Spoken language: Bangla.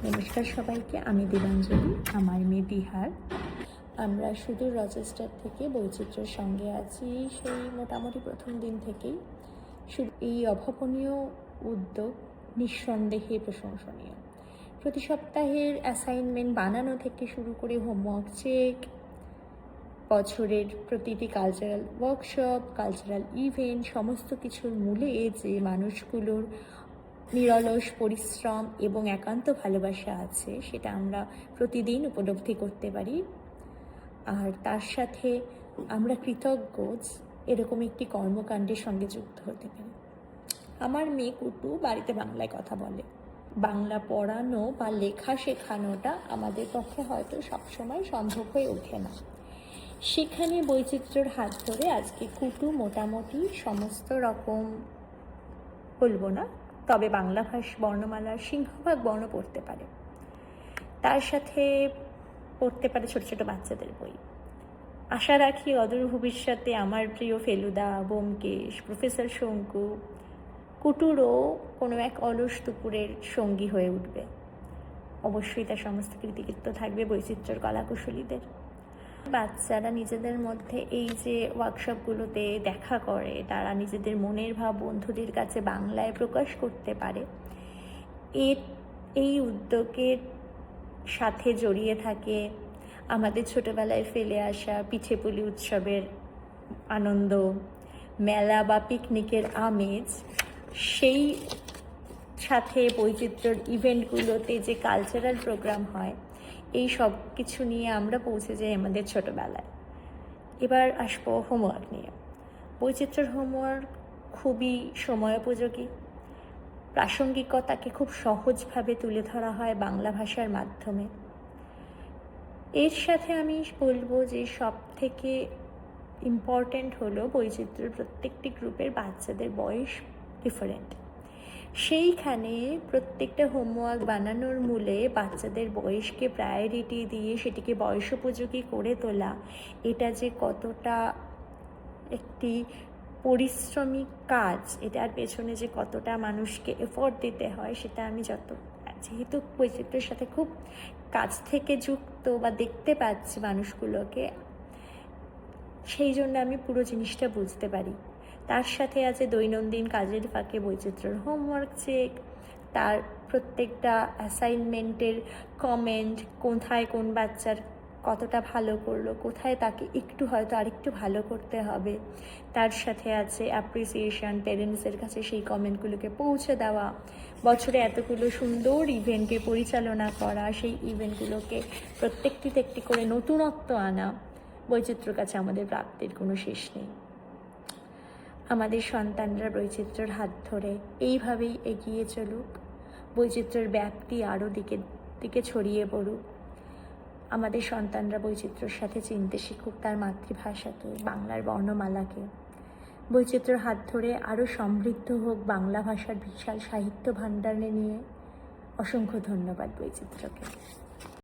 নমস্কার সবাইকে, আমি দেবাঞ্জলি, আমার মেয়ে বিহার। আমরা সুদূর রচেস্টার থেকে বৈচিত্র্যের সঙ্গে আছি সেই মোটামুটি প্রথম দিন থেকেই। এই অভাবনীয় উদ্যোগ নিঃসন্দেহে প্রশংসনীয়। প্রতি সপ্তাহের অ্যাসাইনমেন্ট বানানো থেকে শুরু করে হোমওয়ার্ক চেক, বছরের প্রতিটি কালচারাল ওয়ার্কশপ, কালচারাল ইভেন্ট, সমস্ত কিছুর মূলে যে মানুষগুলোর নিরলস পরিশ্রম এবং একান্ত ভালোবাসা আছে সেটা আমরা প্রতিদিন উপলব্ধি করতে পারি। আর তার সাথে আমরা কৃতজ্ঞ এরকম একটি কর্মকাণ্ডের সঙ্গে যুক্ত হতে পারি। আমার মেয়ে কুটু বাড়িতে বাংলায় কথা বলে। বাংলা পড়ানো বা লেখা শেখানোটা আমাদের পক্ষে হয়তো সবসময় সম্ভব হয়ে ওঠে না। সেখানে বৈচিত্র্যের হাত ধরে আজকে কুটু মোটামুটি সমস্ত রকম, বলবো না, তবে বাংলা ভাষা বর্ণমালার সিংহভাগ বর্ণ পড়তে পারে। তার সাথে পড়তে পারে ছোট ছোট বাচ্চাদের বই। আশা রাখি অদূর ভবিষ্যতে আমার প্রিয় ফেলুদা, ব্যোমকেশ, প্রফেসর শঙ্কু, কুটুরও কোনো এক অলস দুপুরের সঙ্গী হয়ে উঠবে। অবশ্যই তার সমস্ত কৃতিত্ব থাকবে বৈচিত্র্যের কলাকুশলীদের। বাচ্চারা নিজেদের মধ্যে এই যে ওয়ার্কশপগুলোতে দেখা করে, তারা নিজেদের মনের ভাব বন্ধুদের কাছে বাংলায় প্রকাশ করতে পারে। এই উদ্যোগের সাথে জড়িয়ে থাকে আমাদের ছোটোবেলায় ফেলে আসা পিঠেপুলি উৎসবের আনন্দ, মেলা বা পিকনিকের আমেজ। সেই সাথে বৈচিত্র্যের ইভেন্টগুলোতে যে কালচারাল প্রোগ্রাম হয়, এই সব কিছু নিয়ে আমরা পৌঁছে যাই আমাদের ছোটোবেলায়। এবার আসবো হোমওয়ার্ক নিয়ে। বৈচিত্র্যের হোমওয়ার্ক খুবই সময়োপযোগী। প্রাসঙ্গিকতাকে খুব সহজভাবে তুলে ধরা হয় বাংলা ভাষার মাধ্যমে। এর সাথে আমি বলবো যে সব থেকে ইম্পর্ট্যান্ট হলো বৈচিত্র্যের প্রত্যেকটি গ্রুপের বাচ্চাদের বয়স ডিফারেন্ট। সেইখানে প্রত্যেকটা হোমওয়ার্ক বানানোর মূলে বাচ্চাদের বয়সকে প্রায়োরিটি দিয়ে সেটিকে বয়সোপযোগী করে তোলা, এটা যে কতটা একটি পরিশ্রমিক কাজ, এটার পেছনে যে কতটা মানুষকে এফোর্ট দিতে হয়, সেটা আমি যেহেতু বৈচিত্র্যের সাথে খুব কাছ থেকে যুক্ত বা দেখতে পাচ্ছি মানুষগুলোকে, সেই জন্য আমি পুরো জিনিসটা বুঝতে পারি। তার সাথে আছে দৈনন্দিন কাজের ফাঁকে বৈচিত্র্যের হোমওয়ার্ক চেক, তার প্রত্যেকটা অ্যাসাইনমেন্টের কমেন্ট, কোথায় কোন বাচ্চার কতটা ভালো করলো, কোথায় তাকে একটু হয়তো আরেকটু ভালো করতে হবে। তার সাথে আছে অ্যাপ্রিসিয়েশন, প্যারেন্টসের কাছে সেই কমেন্টগুলোকে পৌঁছে দেওয়া, বছরে এতগুলো সুন্দর ইভেন্টকে পরিচালনা করা, সেই ইভেন্টগুলোকে প্রত্যেকটিতে একটি করে নতুনত্ব আনা। বৈচিত্র্যর কাছে আমাদের প্রাপ্তির কোনো শেষ নেই। আমাদের সন্তানরা বৈচিত্র্যের হাত ধরে এইভাবেই এগিয়ে চলুক, বৈচিত্র্যের ব্যাপ্তি আরও দিকে ছড়িয়ে পড়ুক। আমাদের সন্তানরা বৈচিত্র্যের সাথে চিনতে শিখুক তার মাতৃভাষাকে, বাংলার বর্ণমালাকে। বৈচিত্র্যের হাত ধরে আরও সমৃদ্ধ হোক বাংলা ভাষার বিশাল সাহিত্য ভাণ্ডার নিয়ে। অসংখ্য ধন্যবাদ বৈচিত্র্যকে।